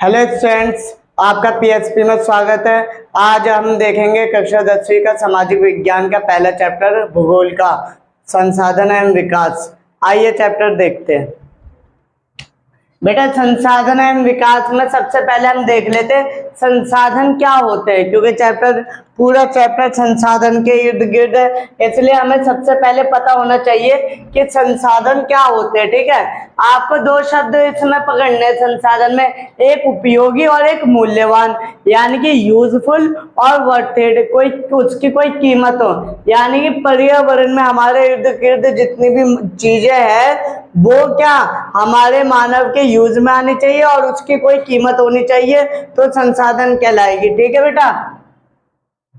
Hello students, आपका PHP में स्वागत है। आज हम देखेंगे कक्षा 10वीं का सामाजिक विज्ञान का पहला चैप्टर भूगोल का संसाधन एवं विकास। आइए चैप्टर देखते हैं। बेटा, संसाधन एवं विकास में सबसे पहले हम देख लेते हैं संसाधन क्या होते हैं, क्योंकि पूरा चैप्टर संसाधन के इर्द गिर्द है, इसलिए हमें सबसे पहले पता होना चाहिए कि संसाधन क्या होते हैं। ठीक है, आपको दो शब्द इसमें पकड़ने हैं संसाधन में, एक उपयोगी और एक मूल्यवान, यानी कि यूजफुल और वर्थ कोई उसकी कोई कीमत हो, यानी कि पर्यावरण में हमारे इर्द गिर्द जितनी भी चीजें हैं वो क्या हमारे मानव के यूज में आनी चाहिए और उसकी कोई कीमत होनी चाहिए, तो संसाधन कहलाएगी। ठीक है बेटा,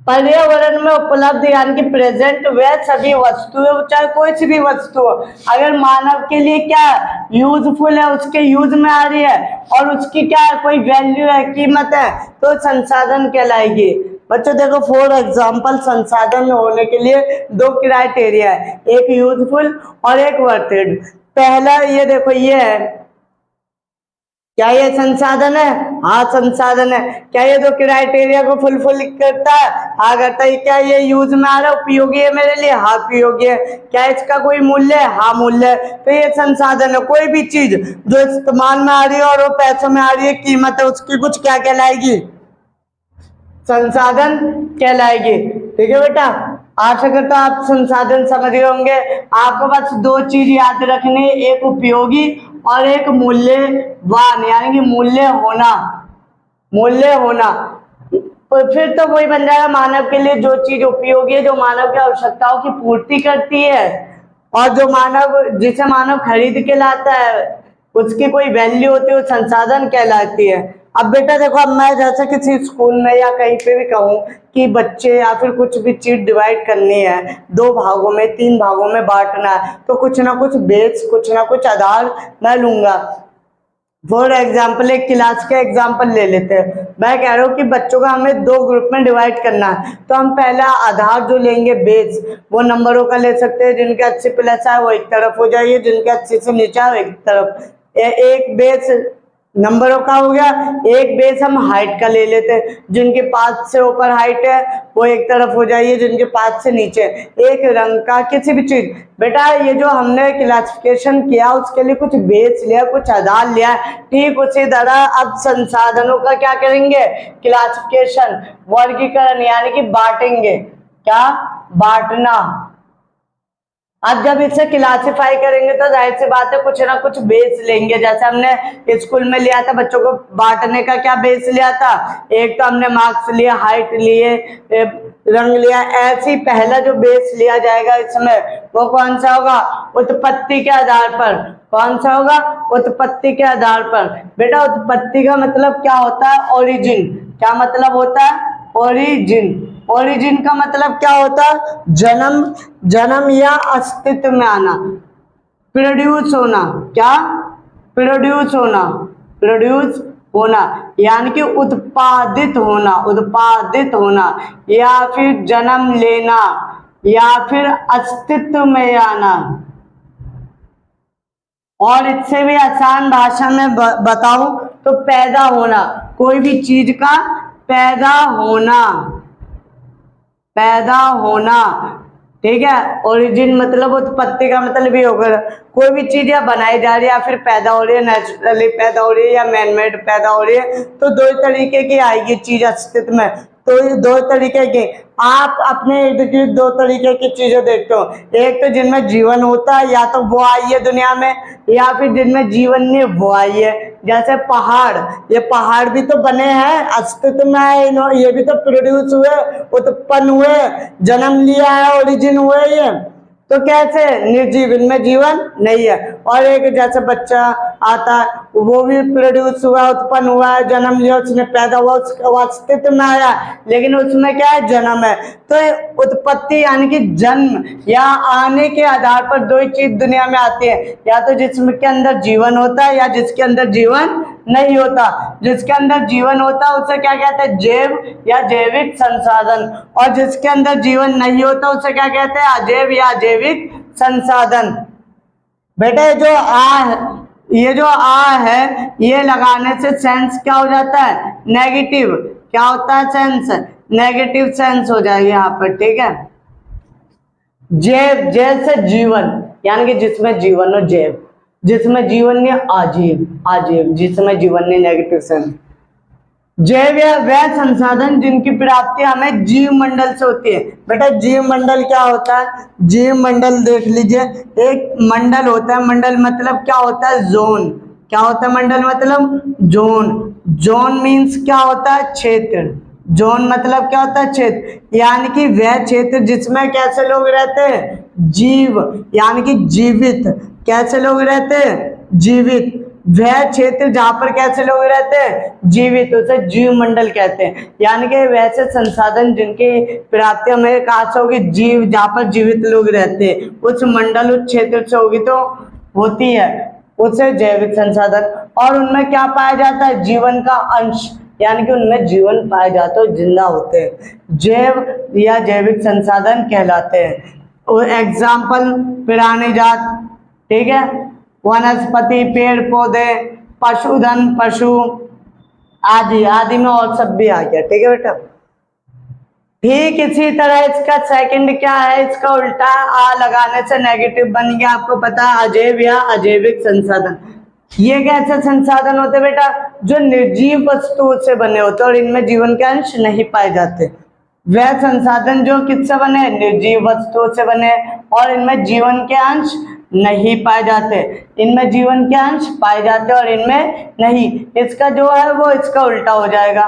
पर्यावरण में उपलब्ध यानी कि प्रेजेंट वह सभी वस्तुएं, चाहे कोई सी भी वस्तु हो, अगर मानव के लिए क्या यूजफुल है, उसके यूज में आ रही है और उसकी क्या कोई वैल्यू है, कीमत है, तो संसाधन कहलाएगी। बच्चों देखो, फॉर एग्जाम्पल संसाधन होने के लिए दो क्राइटेरिया है, एक यूजफुल और एक वर्थ। पहला ये देखो, ये है, क्या ये संसाधन है? हाँ संसाधन है। क्या ये दो क्राइटेरिया को फुलफिल करता है? हाँ करता है। क्या ये यूज में आ रहा है, उपयोगी है मेरे लिए? हाँ उपयोगी है। क्या इसका कोई मूल्य है? हाँ मूल्य है। तो ये संसाधन है। कोई भी चीज जो इस्तेमाल में आ रही है और वो पैसों में आ रही है, कीमत है, उसकी कुछ क्या कहलाएगी? संसाधन कहलाएगी। ठीक है बेटा, आशा करता हूं आप संसाधन समझ गए होंगे। आपको बस दो चीज याद रखनी, एक उपयोगी और एक मूल्यवान, यानी कि मूल्य होना। तो फिर तो वही बन जाएगा, मानव के लिए जो चीज उपयोगी है, जो मानव की आवश्यकताओं की पूर्ति करती है और जो जिसे मानव खरीद के लाता है, उसकी कोई वैल्यू होती है, वो संसाधन कहलाती है। अब बेटा देखो, अब मैं जैसे किसी स्कूल में या कहीं पे भी कहूँ कि बच्चे या फिर कुछ भी चीज डिवाइड करनी है, दो भागों में, तीन भागों में बांटना है, तो कुछ ना कुछ बेस, कुछ ना कुछ आधार मैं लूंगा। फॉर एग्जाम्पल, एक क्लास के एग्जाम्पल ले लेते हैं। मैं कह रहा हूँ कि बच्चों को हमें दो ग्रुप में डिवाइड करना है, तो हम पहला आधार जो लेंगे, बेस, वो नंबरों का ले सकते हैं। जिनके 80+ है वो एक तरफ हो जाइए, जिनके 80 से नीचे है वो एक तरफ। एक बेस नंबरों का हो गया, एक बेस हम हाइट का ले लेते हैं। जिनके 5 से ऊपर हाइट है वो एक तरफ हो जाइए, जिनके 5 से नीचे। एक रंग का, किसी भी चीज। बेटा ये जो हमने क्लासिफिकेशन किया उसके लिए कुछ बेस लिया, कुछ आधार लिया, ठीक उसी तरह अब संसाधनों का क्या करेंगे? क्लासिफिकेशन, वर्गीकरण, यानी कि बांटेंगे। क्या? बांटना। अब जब इसे क्लासिफाई करेंगे तो जाहिर सी बात है कुछ ना कुछ बेस लेंगे। जैसे हमने स्कूल में लिया था, बच्चों को बांटने का क्या बेस लिया था? एक तो हमने मार्क्स लिया, हाइट लिए, रंग लिया। ऐसे ही पहला जो बेस लिया जाएगा इसमें, वो कौन सा होगा? उत्पत्ति के आधार पर। कौन सा होगा? उत्पत्ति के आधार पर। बेटा उत्पत्ति का मतलब क्या होता है? ओरिजिन। क्या मतलब होता है? ओरिजिन। ओरिजिन का मतलब क्या होता है? जन्म या अस्तित्व में आना, प्रोड्यूस होना। क्या? प्रोड्यूस होना, यानी कि उत्पादित होना, या फिर जन्म लेना, या फिर अस्तित्व में आना। और इससे भी आसान भाषा में बताऊं तो पैदा होना, कोई भी चीज का पैदा होना। ठीक है, ओरिजिन मतलब उत्पत्ति का मतलब ये होगा कोई भी चीज या बनाई जा रही है या फिर पैदा हो रही है, नेचुरली पैदा हो रही है या मैनमेड पैदा हो रही है, तो दो तरीके की आएगी चीज अस्तित्व में। तो ये दो तरीके की, आप अपने इर्द गिर्द दो तरीके की चीजें देखते हो। एक तो जिनमें जीवन होता है, या तो वो आई है दुनिया में, या फिर जिनमें जीवन नहीं वो आई है। जैसे पहाड़, ये पहाड़ भी तो बने हैं, अस्तित्व में आए, ये भी तो प्रोड्यूस हुए, उत्पन्न हुए, जन्म लिया है, ओरिजिन हुए ये। तो कैसे? निर्जीव, इनमें जीवन नहीं है। और एक जैसे बच्चा आता है, वो भी प्रोड्यूस हुआ, उत्पन्न हुआ है, जन्म लिया, उसने पैदा हुआ, उसका अस्तित्व में आया, लेकिन उसमें क्या है? जन्म है। तो उत्पत्ति यानी कि जन्म या आने के आधार पर दो ही चीज दुनिया में आती है, या तो जिसके अंदर जीवन होता है या जिसके अंदर जीवन नहीं होता। जिसके अंदर जीवन होता है उसे क्या कहते हैं? जैव या जैविक संसाधन। और जिसके अंदर जीवन नहीं होता उसे क्या कहते हैं? अजैव या अजैविक संसाधन। बेटे जो ये जो आ है ये लगाने से सेंस क्या हो जाता है, नेगेटिव। क्या होता है, सेंस, नेगेटिव सेंस हो जाएगा यहाँ पर, ठीक है। जैव, जैव से जीवन, यानी कि जिसमें जीवन हो, जैव, जिसमें जीवन नहीं, आजीव, आजीव, जिसमें जीवन नहीं, नेगेटिव सेंस। जैव या वह संसाधन जिनकी प्राप्ति हमें जीव मंडल से होती है। बेटा जीव मंडल क्या होता है, जीव मंडल देख लीजिए, एक मंडल होता है, मंडल मतलब क्या होता है, जोन। क्या होता है मंडल मतलब, जोन। जोन मीन्स क्या होता है, क्षेत्र। जोन मतलब क्या होता है, क्षेत्र, यानी कि वह क्षेत्र जिसमें कैसे लोग रहते हैं, जीव, यानी कि जीवित। कैसे लोग रहते हैं, जीवित। वह क्षेत्र जहां पर कैसे लोग रहते हैं, जीवित, उसे जीव मंडल कहते हैं। यानी कि वैसे संसाधन जिनकी प्राप्ति हमें कहाँ से होगी, जीव, जहां पर जीवित लोग रहते हैं, उस मंडल, उस क्षेत्र से होगी तो होती है उसे जैविक संसाधन। और उनमें क्या पाया जाता है, जीवन का अंश, यानी कि उनमें जीवन पाए जाते हैं, जिंदा होते हैं, जैव या जैविक संसाधन कहलाते हैं। और एग्जाम्पल, प्राणी जात, ठीक है, वनस्पति, पेड़ पौधे, पशुधन, पशु आदि, आदि में और सब भी आ गया, ठीक है बेटा। ठीक इसी तरह इसका सेकंड क्या है, इसका उल्टा, आ लगाने से नेगेटिव बन गया, आपको पता है, अजैव या अजैविक संसाधन। ये कैसे संसाधन होते बेटा, जो निर्जीव वस्तुओं से बने होते और इनमें जीवन के अंश नहीं पाए जाते। वह संसाधन जो किससे बने, निर्जीव वस्तुओं से बने और इनमें जीवन के अंश नहीं पाए जाते, इनमें जीवन के अंश पाए जाते और इनमें नहीं। इसका जो है वो इसका उल्टा हो जाएगा,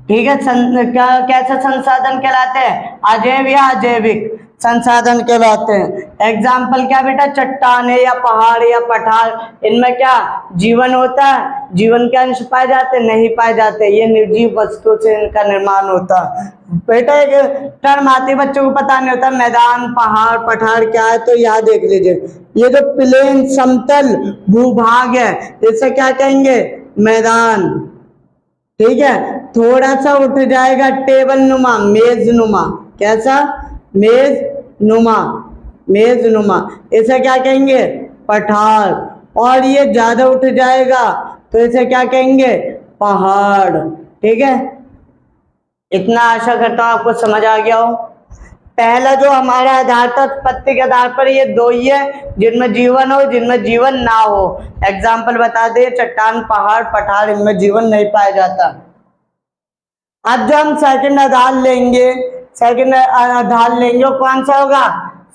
ठीक है। कैसे संसाधन कहलाते हैं, अजैव या अजैविक संसाधन कहलाते हैं। एग्जाम्पल क्या बेटा, चट्टाने या पहाड़ या पठार, इनमें क्या जीवन होता है, जीवन के अंश पाए जाते, नहीं पाए जाते, ये निर्जीव वस्तु से इनका निर्माण होता है। बेटा एक टर्म आती है, बच्चों को पता नहीं होता, मैदान, पहाड़, पठार क्या है, तो यहाँ देख लीजिए, ये जो प्लेन समतल भूभाग है इसे क्या कहेंगे, मैदान, ठीक है। थोड़ा सा उठ जाएगा टेबल नुमा, मेज नुमा, कैसा, मेज नुमा, मेज नुमा, इसे क्या कहेंगे, पठार। और ये ज्यादा उठ जाएगा तो इसे क्या कहेंगे, पहाड़, ठीक है। इतना आशा करता हूं आपको समझ आ गया हो। पहला जो हमारा आधार था, उत्पत्ति के आधार पर ये दो ही है, जिनमें जीवन हो, जिनमें जीवन ना हो। एग्जाम्पल बता दे, चट्टान, पहाड़, पठार, इनमें जीवन नहीं पाया जाता। अब जो हम सेकंड आधार लेंगे, सेकंड आधार लेंगे वो कौन सा होगा,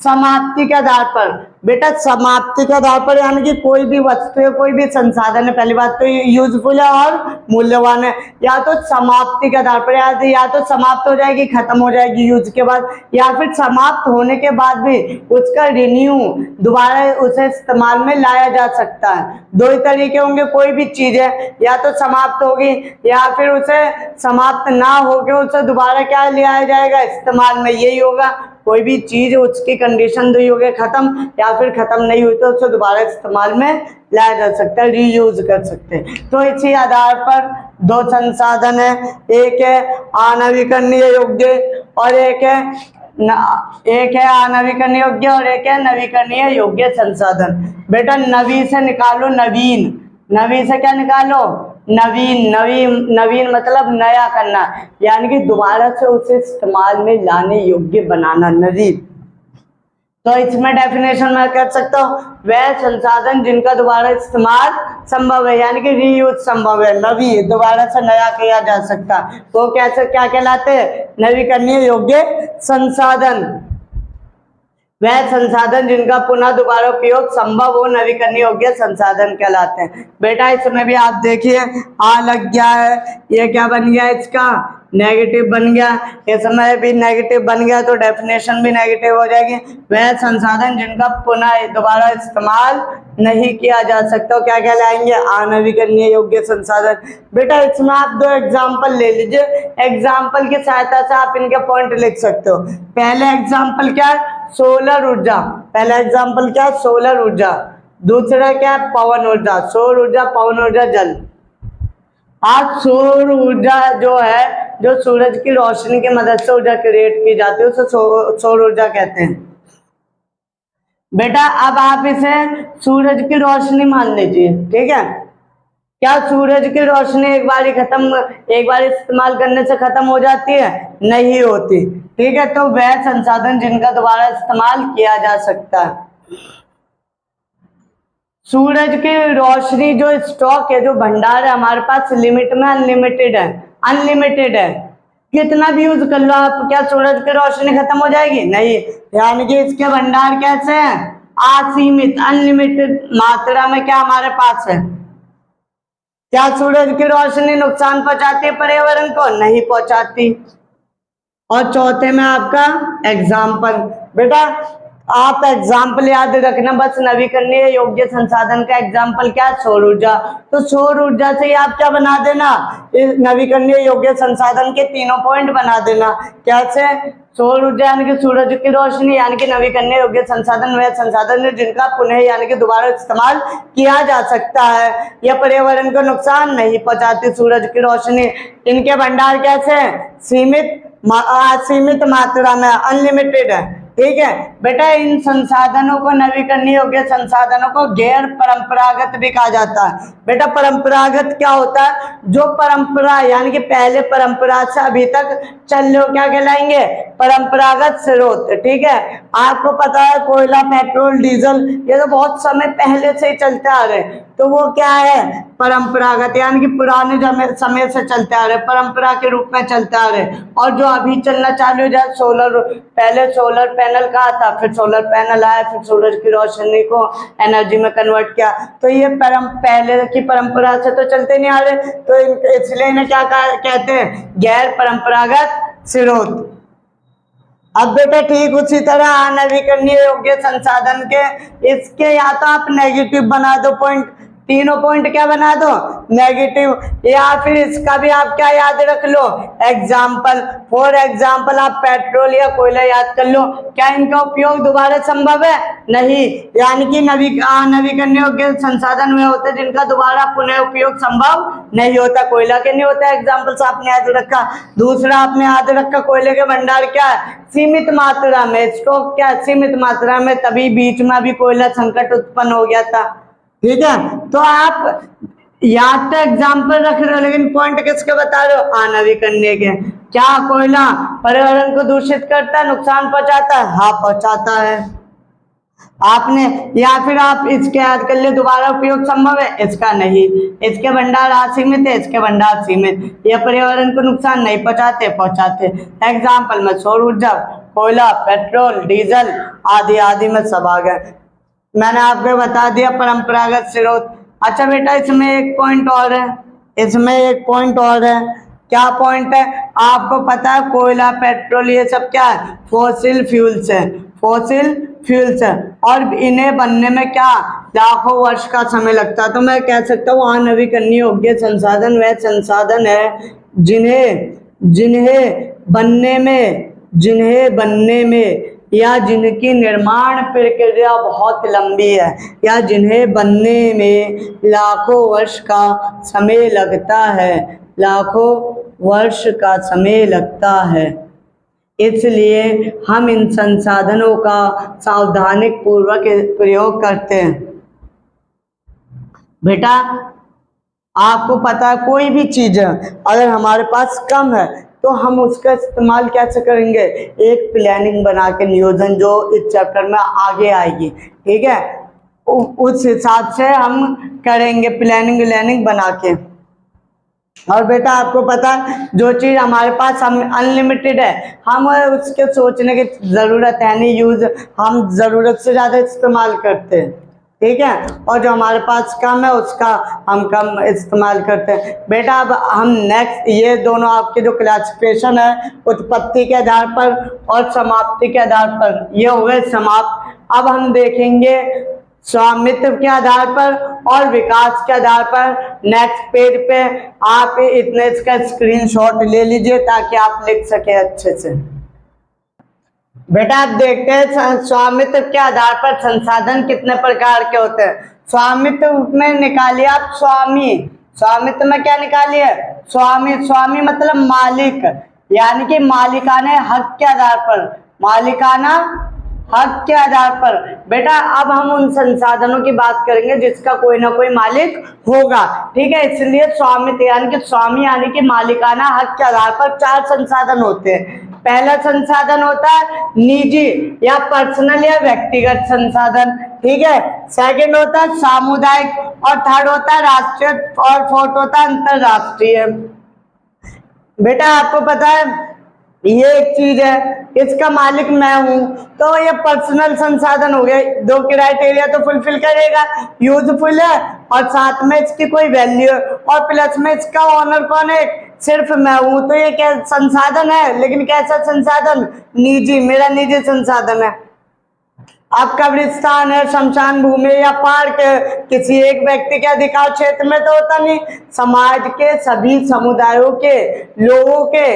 समाप्ति के आधार पर। बेटा समाप्ति के आधार पर यानी कि कोई भी वस्तु है, कोई भी संसाधन है, पहली बात तो यूजफुल है और मूल्यवान है, या तो समाप्ति के आधार पर, या तो समाप्त हो जाएगी, खत्म हो जाएगी यूज के बाद, या फिर समाप्त होने के बाद भी उसका रिन्यू, दोबारा उसे इस्तेमाल में लाया जा सकता है। दो ही तरीके होंगे, कोई भी चीज है या तो समाप्त होगी या फिर उसे समाप्त ना होके उसे दोबारा क्या लिया जाएगा, इस्तेमाल में, यही होगा। कोई भी चीज उसकी कंडीशन दो ही हो गया, खत्म, या फिर खत्म नहीं हुई तो उसे दोबारा इस्तेमाल में लाया जा सकता है, रीयूज कर सकते हैं। तो इसी आधार पर दो संसाधन है, एक है अनवीकरणीय योग्य और एक है अनवीकरणीय योग्य और एक है नवीकरणीय योग्य संसाधन। बेटा नवी से निकालो नवीन, नवी से क्या निकालो, नवीन, नवीन मतलब नया करना, यानी कि दोबारा से उसे इस्तेमाल में लाने योग्य बनाना, नवीन। तो इसमें डेफिनेशन मैं कर सकता हूँ, वह संसाधन जिनका दोबारा इस्तेमाल संभव है, यानी कि रीयूज संभव है, नवी, दोबारा से नया किया जा सकता, तो कैसे क्या कहलाते हैं, नवीकरणीय योग्य संसाधन। वह संसाधन जिनका पुनः दोबारा उपयोग संभव हो, नवीकरणीय योग्य संसाधन कहलाते हैं। बेटा इसमें भी आप देखिए आ लग गया है, ये क्या बन गया, इसका नेगेटिव बन गया, इसमें भी नेगेटिव बन गया तो डेफिनेशन भी नेगेटिव हो जाएगी। वह संसाधन जिनका पुनः दोबारा इस्तेमाल नहीं किया जा सकता, क्या कहलाएंगे, अनवीकरणीय योग्य संसाधन। बेटा इसमें आप दो एग्जाम्पल ले लीजिए, एग्जाम्पल की सहायता से आप इनके पॉइंट लिख सकते हो। पहले एग्जाम्पल क्या है, सोलर ऊर्जा, पहला एग्जाम्पल क्या है, सोलर ऊर्जा। दूसरा क्या है, पवन ऊर्जा, सौर ऊर्जा, पवन ऊर्जा, जल। आज सौर ऊर्जा जो है, जो सूरज की रोशनी की मदद से ऊर्जा क्रिएट की जाती है, उसे सौर ऊर्जा कहते हैं। बेटा अब आप इसे सूरज की रोशनी मान लीजिए, ठीक है। क्या सूरज की रोशनी एक बार इस्तेमाल करने से खत्म हो जाती है? नहीं होती, ठीक है। तो वह संसाधन जिनका दोबारा इस्तेमाल किया जा सकता है। सूरज की रोशनी जो स्टॉक है, जो भंडार है हमारे पास, लिमिट में अनलिमिटेड है, अनलिमिटेड है। कितना भी यूज कर लो आप, क्या सूरज की रोशनी खत्म हो जाएगी? नहीं। यानी कि इसके भंडार कैसे हैं? असीमित, अनलिमिटेड मात्रा में क्या हमारे पास है। क्या सूरज की रोशनी नुकसान पहुंचाती है पर्यावरण को? नहीं पहुंचाती। और चौथे में आपका एग्जाम्पल, बेटा आप एग्जाम्पल याद रखना बस, नवीकरणीय योग्य संसाधन का एग्जाम्पल क्या है? सौर ऊर्जा। तो सौर ऊर्जा से ही आप क्या बना देना, नवीकरणीय योग्य संसाधन के तीनों पॉइंट बना देना। कैसे? सौर ऊर्जा यानी कि सूरज की रोशनी, यानी कि नवीकरणीय योग्य संसाधन वह संसाधन है जिनका पुनः यानी कि दोबारा इस्तेमाल किया जा सकता है। यह पर्यावरण को नुकसान नहीं पहुंचाती सूरज की रोशनी। इनके भंडार कैसे? सीमित, असीमित मात्रा में, अनलिमिटेड है, ठीक है। बेटा इन संसाधनों को, नवीकरणीय योग्य संसाधनों को गैर परंपरागत भी कहा जाता है। बेटा परंपरागत क्या होता है? जो परंपरा यानी कि पहले परंपरा से अभी तक चल रहे हो, क्या कहलाएंगे? परंपरागत स्रोत, ठीक है। आपको पता है कोयला, पेट्रोल, डीजल, ये तो बहुत समय पहले से ही चलते आ रहे, तो वो क्या है? परंपरागत, यानी कि पुराने समय से चलते आ रहे, परंपरा के रूप में चलते आ रहे। और जो अभी चलना चालू हो जाए, सोलर, पहले सोलर पैनल कहा था, फिर सोलर पैनल आया, फिर सूरज की रोशनी को एनर्जी में कन्वर्ट किया। तो ये पहले की परंपरा से तो चलते नहीं आ रहे, तो इसलिए इन्हें क्या कहते हैं? गैर परंपरागत स्रोत। अब बेटा ठीक उसी तरह अनवीकरणीय योग्य संसाधन के, इसके या तो आप नेगेटिव बना दो पॉइंट, तीनों पॉइंट क्या बना दो? नेगेटिव। या फिर इसका भी आप क्या याद रख लो? एग्जाम्पल। फॉर एग्जाम्पल आप पेट्रोल या कोयला याद कर लो। क्या इनका उपयोग दोबारा संभव है? नहीं। यानी कि नवीकरणीय योग्य संसाधन वे होते हैं जिनका दोबारा पुनः उपयोग संभव नहीं होता। कोयला के नहीं होता, एग्जाम्पल्स आपने याद रखा। दूसरा आपने याद रखा, कोयले के भंडार क्या है? सीमित मात्रा में, स्टॉक क्या है? सीमित मात्रा में, तभी बीच में अभी कोयला संकट उत्पन्न हो गया था, ठीक है। तो आप याद तो एग्जाम्पल रख रहे हो, लेकिन पॉइंट किसके बता रहे हो? अनवीकरणीय के। क्या कोयला पर्यावरण को दूषित करता है, नुकसान पहुंचाता है? हाँ पहुंचाता है। आपने, या फिर आप इसके याद कर ले, दोबारा उपयोग संभव है? इसका नहीं। इसके भंडार असीमित है, इसके भंडार सीमित। यह पर्यावरण को नुकसान नहीं पहुंचाते, पहुंचाते। एग्जाम्पल में सौर ऊर्जा, कोयला, पेट्रोल, डीजल आदि आदि में सब आ गए। मैंने आपको बता दिया परंपरागत स्रोत। अच्छा बेटा इसमें एक पॉइंट और है, इसमें एक पॉइंट और है। क्या पॉइंट है? आपको पता है कोयला, पेट्रोल ये सब क्या है? फॉसिल फ्यूल्स है, फॉसिल फ्यूल्स है। और इन्हें बनने में क्या लाखों वर्ष का समय लगता है। तो मैं कह सकता हूँ अनवीकरणीय योग्य संसाधन वह संसाधन है जिन्हें बनने में या जिनकी निर्माण प्रक्रिया बहुत लंबी है, या जिन्हें बनने में लाखों वर्ष का समय लगता है, लाखों वर्ष का समय लगता है। इसलिए हम इन संसाधनों का सावधानी पूर्वक प्रयोग करते हैं। बेटा आपको पता है कोई भी चीज है अगर हमारे पास कम है तो हम उसका इस्तेमाल कैसे करेंगे? एक प्लानिंग बना के, नियोजन जो इस चैप्टर में आगे आएगी, ठीक है, उस हिसाब से हम करेंगे प्लानिंग बना के। और बेटा आपको पता है जो चीज हमारे पास हम अनलिमिटेड है, हम उसके सोचने की जरूरत है नहीं, हम जरूरत से ज्यादा इस्तेमाल करते हैं, ठीक है। और जो हमारे पास कम है उसका हम कम इस्तेमाल करते हैं। बेटा अब हम नेक्स्ट, ये दोनों आपके जो क्लासिफिकेशन है उत्पत्ति के आधार पर और समाप्ति के आधार पर, ये हो गए समाप्त। अब हम देखेंगे स्वामित्व के आधार पर और विकास के आधार पर। नेक्स्ट पेज पे आप इतने इसका स्क्रीनशॉट ले लीजिए ताकि आप लिख सके अच्छे से। बेटा आप देखते हैं स्वामित्व के आधार पर संसाधन कितने प्रकार के होते हैं। स्वामित्व में निकालिए आप स्वामी, स्वामित्व में क्या निकालिए? स्वामी मतलब मालिक, यानी कि मालिकाने हक के आधार पर, मालिकाना हक के आधार पर। बेटा अब हम उन संसाधनों की बात करेंगे जिसका कोई ना कोई मालिक होगा, ठीक है। इसलिए स्वामित्व यानी कि स्वामी यानी कि मालिकाना हक के आधार पर 4 संसाधन होते हैं। पहला संसाधन होता है निजी या पर्सनल या व्यक्तिगत संसाधन, ठीक है। सेकंड होता है सामुदायिक, और थर्ड होता है राष्ट्रीय, और फोर्थ होता है अंतरराष्ट्रीय। बेटा आपको पता है ये एक चीज है, इसका मालिक मैं हूं, तो ये पर्सनल संसाधन हो गए। 2 क्राइटेरिया तो फुलफिल करेगा, यूजफुल है और साथ में इसकी कोई वैल्यू है, और प्लस में इसका ओनर कौन है, सिर्फ मैं हूं। तो ये क्या संसाधन है, लेकिन कैसा संसाधन, निजी, मेरा निजी संसाधन है। अब कब्रिस्तान है, शमशान भूमि या पार्क है, किसी एक व्यक्ति के अधिकार क्षेत्र में तो होता नहीं, समाज के सभी समुदायों के लोगों के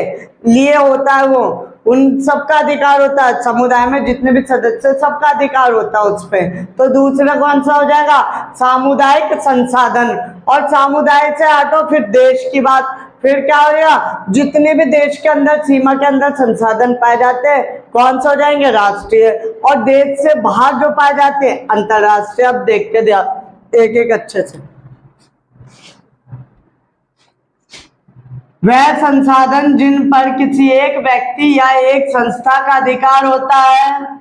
लिए होता है, वो उन सबका अधिकार होता है, समुदाय में जितने भी सदस्य सबका अधिकार होता है उस पे। तो दूसरा कौन सा हो जाएगा, सामुदायिक संसाधन। और सामुदाय से हटो फिर देश की बात, फिर क्या हो गया, जितने भी देश के अंदर सीमा के अंदर संसाधन पाए जाते हैं कौन सा हो जाएंगे, राष्ट्रीय। और देश से बाहर जो पाए जाते हैं अंतरराष्ट्रीय। अब देखते एक एक अच्छे से। वह संसाधन जिन पर किसी एक व्यक्ति या एक संस्था का अधिकार होता है,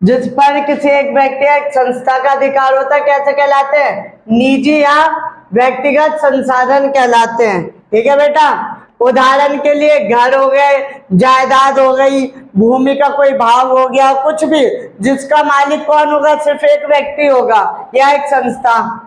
जिस पर किसी एक व्यक्ति या एक संस्था का अधिकार होता है, कैसे कहलाते हैं, निजी या व्यक्तिगत संसाधन कहलाते हैं, ठीक है बेटा। उदाहरण के लिए घर हो गए, जायदाद हो गई, भूमि का कोई भाग हो गया, कुछ भी जिसका मालिक कौन होगा, सिर्फ एक व्यक्ति होगा या एक संस्था।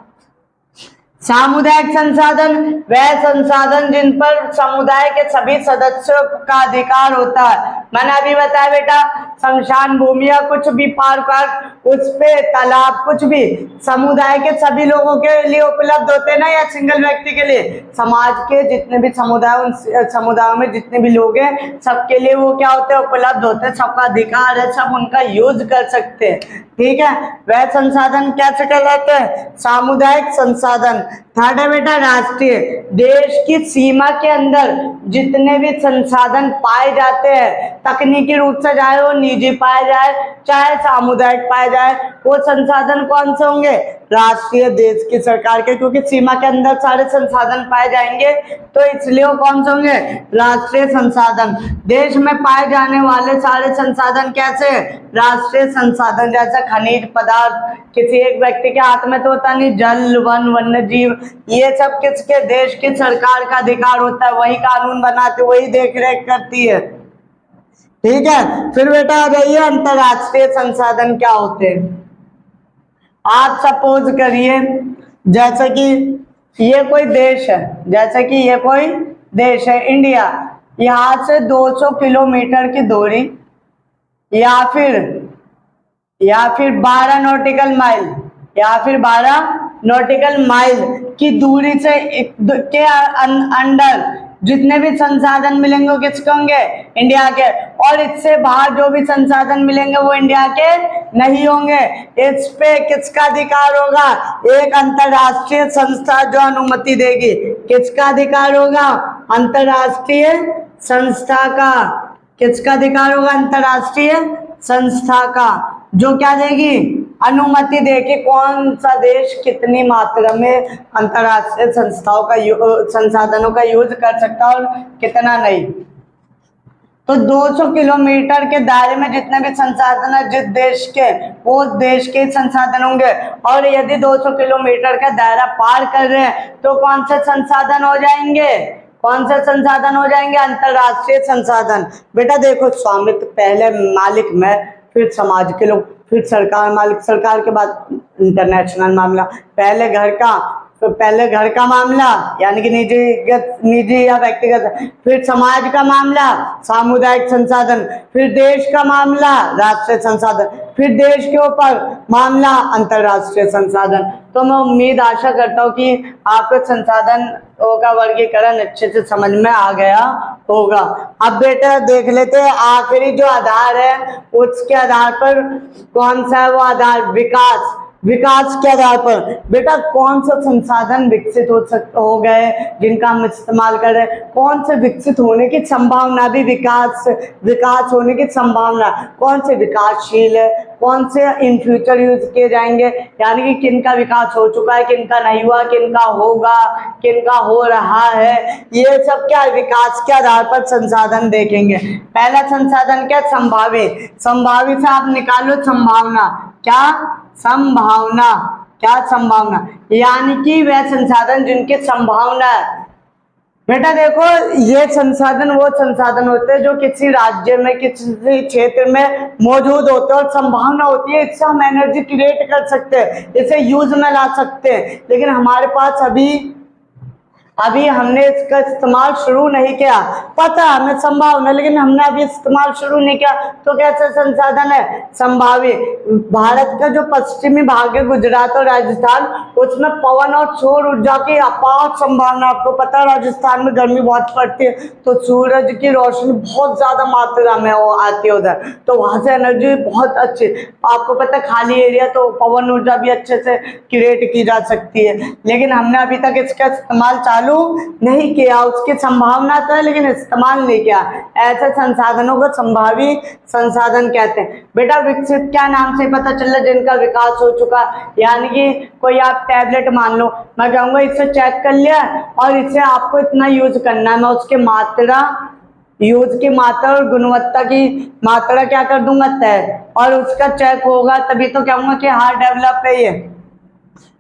सामुदायिक संसाधन वह संसाधन जिन पर समुदाय के सभी सदस्यों का अधिकार होता है। मैंने अभी बताया बेटा, शमशान भूमि या कुछ भी पार्क उस पे तालाब, कुछ भी समुदाय के सभी लोगों के लिए उपलब्ध होते हैं ना, या सिंगल व्यक्ति के लिए, समाज के जितने भी समुदाय, उन समुदायों में जितने भी लोग हैं सबके लिए वो क्या होते हैं, उपलब्ध होते हैं, सबका अधिकार है, सब उनका यूज कर सकते हैं, ठीक है। वह संसाधन कैसे कहलाते हैं, सामुदायिक संसाधन। थर्ड है बेटा राष्ट्रीय, देश की सीमा के अंदर जितने भी संसाधन पाए जाते हैं, तकनीकी रूप से चाहे वो निजी पाए जाए चाहे सामुदायिक पाए जाए, वो संसाधन कौन से होंगे, राष्ट्रीय, देश की सरकार के, क्योंकि सीमा के अंदर सारे संसाधन पाए जाएंगे तो इसलिए वो कौन से होंगे, राष्ट्रीय संसाधन। देश में पाए जाने वाले सारे संसाधन कैसे, राष्ट्रीय संसाधन। जैसे खनिज पदार्थ किसी एक व्यक्ति के हाथ में तो होता नहीं, जल, वन, वन्य जीव, ये सब किसके, देश की सरकार का अधिकार होता है, वही कानून बनाती, वही देख रेख करती है, ठीक है। फिर बेटा आ जाइए अंतरराष्ट्रीय संसाधन क्या होते हैं। आप सपोज करिए जैसे कि ये कोई देश है, जैसे कि ये कोई देश है इंडिया, यहाँ से 200 किलोमीटर की दूरी या फिर 12 नॉटिकल माइल या फिर 12 नॉटिकल माइल की दूरी से के अंडर जितने भी संसाधन मिलेंगे वो किसके होंगे, इंडिया के। और इससे बाहर जो भी संसाधन मिलेंगे वो इंडिया के नहीं होंगे। इस पे किसका अधिकार होगा, एक अंतरराष्ट्रीय संस्था जो अनुमति देगी। किसका अधिकार होगा, अंतरराष्ट्रीय संस्था का। किसका अधिकार होगा, अंतरराष्ट्रीय संस्था का, जो क्या देगी, अनुमति दे कि कौन सा देश कितनी मात्रा में अंतरराष्ट्रीय संस्थाओं का संसाधनों का यूज कर सकता है और कितना नहीं। तो 200 किलोमीटर के दायरे में जितने भी संसाधन है जिस देश के, वो देश के संसाधन होंगे। और यदि 200 किलोमीटर का दायरा पार कर रहे हैं तो कौन से संसाधन हो जाएंगे, कौन से संसाधन हो जाएंगे, अंतरराष्ट्रीय संसाधन। बेटा देखो, स्वामित्व पहले मालिक मैं, फिर समाज के लोग, फिर सरकार मालिक, सरकार के बाद इंटरनेशनल मामला, पहले घर का, तो पहले घर का मामला यानी कि निजी या व्यक्तिगत, फिर समाज का मामला सामुदायिक संसाधन, फिर देश का मामला राष्ट्रीय संसाधन, फिर देश के ऊपर मामला अंतरराष्ट्रीय संसाधन। तो मैं उम्मीद आशा करता हूँ कि आपको संसाधनों का वर्गीकरण अच्छे से समझ में आ गया होगा। अब बेटा देख लेते हैं आखिरी जो आधार है उसके आधार पर कौन सा है वो आधार, विकास। विकास के आधार पर बेटा कौन सा संसाधन विकसित हो गए जिनका हम इस्तेमाल कर रहे हैं, कौन से विकसित होने की संभावना भी, विकास होने की संभावना, कौन से विकासशील है, कौन से इन फ्यूचर यूज किए जाएंगे, यानी कि किनका विकास हो चुका है, किनका नहीं हुआ, किनका होगा, किनका हो रहा है, ये सब क्या विकास के आधार पर संसाधन देखेंगे। पहला संसाधन क्या, संभावी। संभावी से आप निकालो संभावना, क्या संभावना, क्या संभावना, यानी कि वह संसाधन जिनकी संभावना है। बेटा देखो ये संसाधन वो संसाधन होते हैं जो किसी राज्य में, किसी क्षेत्र में मौजूद होते हैं और संभावना होती है इससे हम एनर्जी क्रिएट कर सकते हैं, इसे यूज में ला सकते हैं, लेकिन हमारे पास अभी हमने इसका इस्तेमाल शुरू नहीं किया। पता है हमें संभावना, लेकिन हमने अभी इस्तेमाल शुरू नहीं किया, तो कैसे संसाधन है, संभावी। भारत का जो पश्चिमी भाग है, गुजरात और राजस्थान, उसमें पवन और सौर ऊर्जा की अपार संभावना। आपको पता है राजस्थान में गर्मी बहुत पड़ती है, तो सूरज की रोशनी बहुत ज्यादा मात्रा में आती है उधर, तो वहां से एनर्जी बहुत अच्छी। आपको पता है खाली एरिया तो पवन ऊर्जा भी अच्छे से क्रिएट की जा सकती है, लेकिन हमने अभी तक इसका इस्तेमाल चालू नहीं किया। उसकी संभावना तो है लेकिन इस्तेमाल नहीं किया। ऐसे संसाधनों को संभावी संसाधन कहते हैं। बेटा विकसित क्या नाम से पता चल रहा है, जिनका विकास हो चुका, यानी कि कोई आप टैबलेट मान लो, मैं कहूँगा इसे चेक कर लिया और इसे आपको इतना यूज करना है, मैं उसके यूज की मात्रा और गुणवत्ता की मात्रा क्या कर दूंगा तय, और उसका चेक होगा तभी तो कहूँगा कि हाँ डेवलप है ये।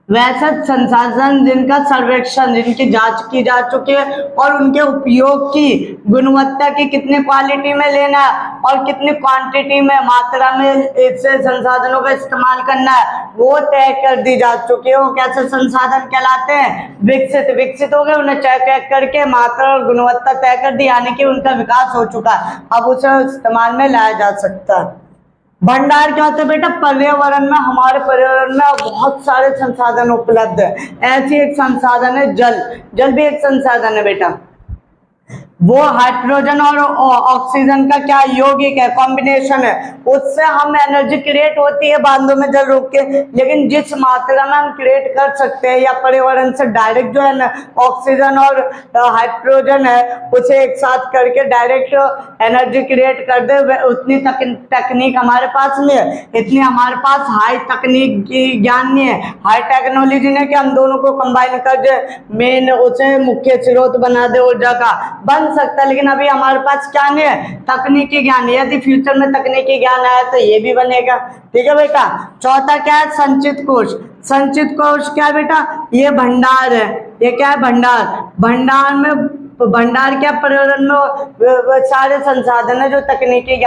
वैसे संसाधन जिनका सर्वेक्षण, जिनकी जांच की जा चुकी है और उनके उपयोग की गुणवत्ता की कितनी क्वालिटी में लेना है और कितनी क्वांटिटी में, मात्रा में इससे संसाधनों का इस्तेमाल करना है, वो तय कर दी जा चुकी है। वो कैसे संसाधन कहलाते हैं, विकसित हो गए, उन्हें चेक करके मात्रा और गुणवत्ता तय कर दी, यानी कि उनका विकास हो चुका है, अब उसे इस्तेमाल में लाया जा सकता है। भंडार क्या होता है बेटा, पर्यावरण में, हमारे पर्यावरण में बहुत सारे संसाधन उपलब्ध है। ऐसी एक संसाधन है जल। जल भी एक संसाधन है बेटा, वो हाइड्रोजन और ऑक्सीजन का क्या यौगिक है, कॉम्बिनेशन है, उससे हम एनर्जी क्रिएट होती है बांधों में जल रोक के, लेकिन जिस मात्रा में हम क्रिएट कर सकते हैं या पर्यावरण से डायरेक्ट जो है ना ऑक्सीजन और हाइड्रोजन है उसे एक साथ करके डायरेक्ट एनर्जी क्रिएट कर दे, उतनी तकनीक हमारे पास नहीं है, इतनी हमारे पास हाई तकनीक की ज्ञान नहीं है, हाई टेक्नोलॉजी ने कि हम दोनों को कंबाइन कर दे, मेन उसे मुख्य स्रोत बना दे ऊर्जा का, बन सकता है, लेकिन अभी हमारे पास क्या नहीं है, तकनीकी ज्ञान। यदि फ्यूचर में तकनीकी ज्ञान आया तो ये भी बनेगा। ठीक है बेटा। चौथा क्या है, संचित कोष। संचित कोष क्या है बेटा, ये भंडार है। ये क्या है, भंडार। भंडार क्या, पर्यावरण में सारे संसाधन है जो तकनीकी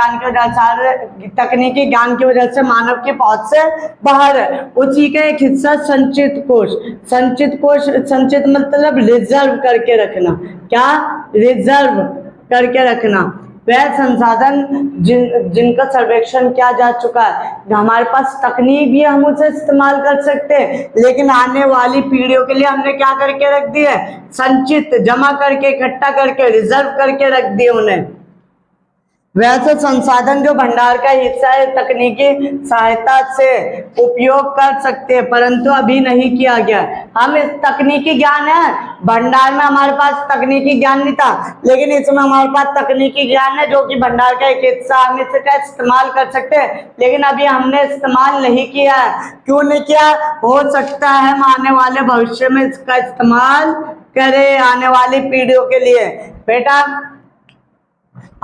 ज्ञान की वजह से मानव की पहुंच से बाहर है, उसी का एक हिस्सा संचित कोष। संचित मतलब रिजर्व करके रखना। क्या, रिजर्व करके रखना। वह संसाधन जिनका सर्वेक्षण किया जा चुका है, हमारे पास तकनीक भी, हम उसे इस्तेमाल कर सकते हैं, लेकिन आने वाली पीढ़ियों के लिए हमने क्या करके रख दिया है, संचित, जमा करके, इकट्ठा करके, रिजर्व करके रख दिए उन्हें। वैसे संसाधन जो भंडार का हिस्सा है, तकनीकी सहायता से उपयोग कर सकते हैं, परंतु अभी नहीं किया गया। हम इस तकनीकी ज्ञान है, भंडार में हमारे पास तकनीकी ज्ञान नहीं था, लेकिन इसमें हमारे पास तकनीकी ज्ञान है जो कि भंडार का एक हिस्सा, हम इसका इस्तेमाल कर सकते हैं, लेकिन अभी हमने इस्तेमाल नहीं किया है। क्यों नहीं किया, हो सकता है हम आने वाले भविष्य में इसका इस्तेमाल करें, आने वाली पीढ़ियों के लिए। बेटा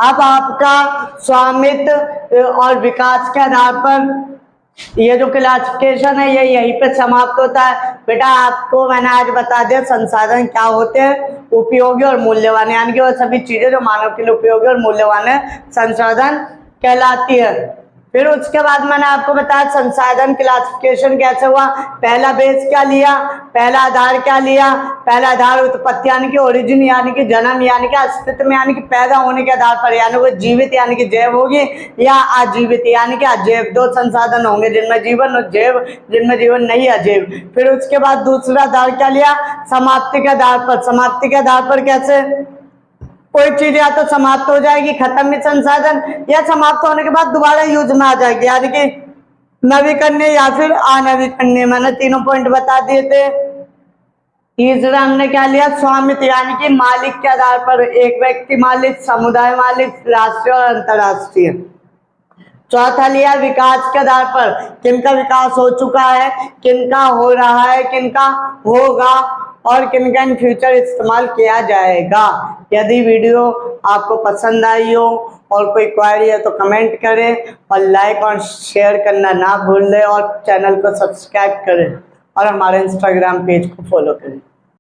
अब आपका स्वामित्व और विकास के आधार पर ये जो क्लासिफिकेशन है ये यहीं पे समाप्त होता है। बेटा आपको मैंने आज बता दिया संसाधन क्या होते हैं, उपयोगी और मूल्यवान, यानी कि वो सभी चीजें जो मानव के लिए उपयोगी और मूल्यवान है संसाधन कहलाती है। फिर उसके बाद मैंने आपको बताया संसाधन क्लासिफिकेशन कैसे हुआ। पहला बेस क्या लिया, पहला आधार क्या लिया, पहला आधार उत्पत्ति यानी कि ओरिजिन, यानी कि जन्म, यानी कि अस्तित्व में, यानी कि पैदा होने के आधार पर, यानी वो जीवित यानी कि जैव होगी या अजीवित यानी कि अजैव। दो संसाधन होंगे जिनमें जीवन और जैव, जिनमें जीवन नहीं अजैव। फिर उसके बाद दूसरा आधार क्या लिया, समाप्ति के आधार पर। समाप्ति के आधार पर कैसे, कोई चीज या तो समाप्त हो जाएगी, खत्म भी संसाधन, या समाप्त होने के बाद दोबारा यूज में आ जाएगी, यानी कि नवीकरणीय या फिर अनवीकरणीय, मैंने तीनों पॉइंट बता दिए थे। तीसरा हमने क्या लिया, स्वामित्व यानी कि मालिक के आधार पर, एक व्यक्ति मालिक, समुदाय मालिक, राष्ट्रीय और अंतरराष्ट्रीय। चौथा लिया विकास के आधार पर, किनका विकास हो चुका है, किनका हो रहा है, किनका होगा और किनका इन फ्यूचर इस्तेमाल किया जाएगा। यदि वीडियो आपको पसंद आई हो और कोई क्वेरी है तो कमेंट करें और लाइक और शेयर करना ना भूलें और चैनल को सब्सक्राइब करें और हमारे इंस्टाग्राम पेज को फॉलो करें।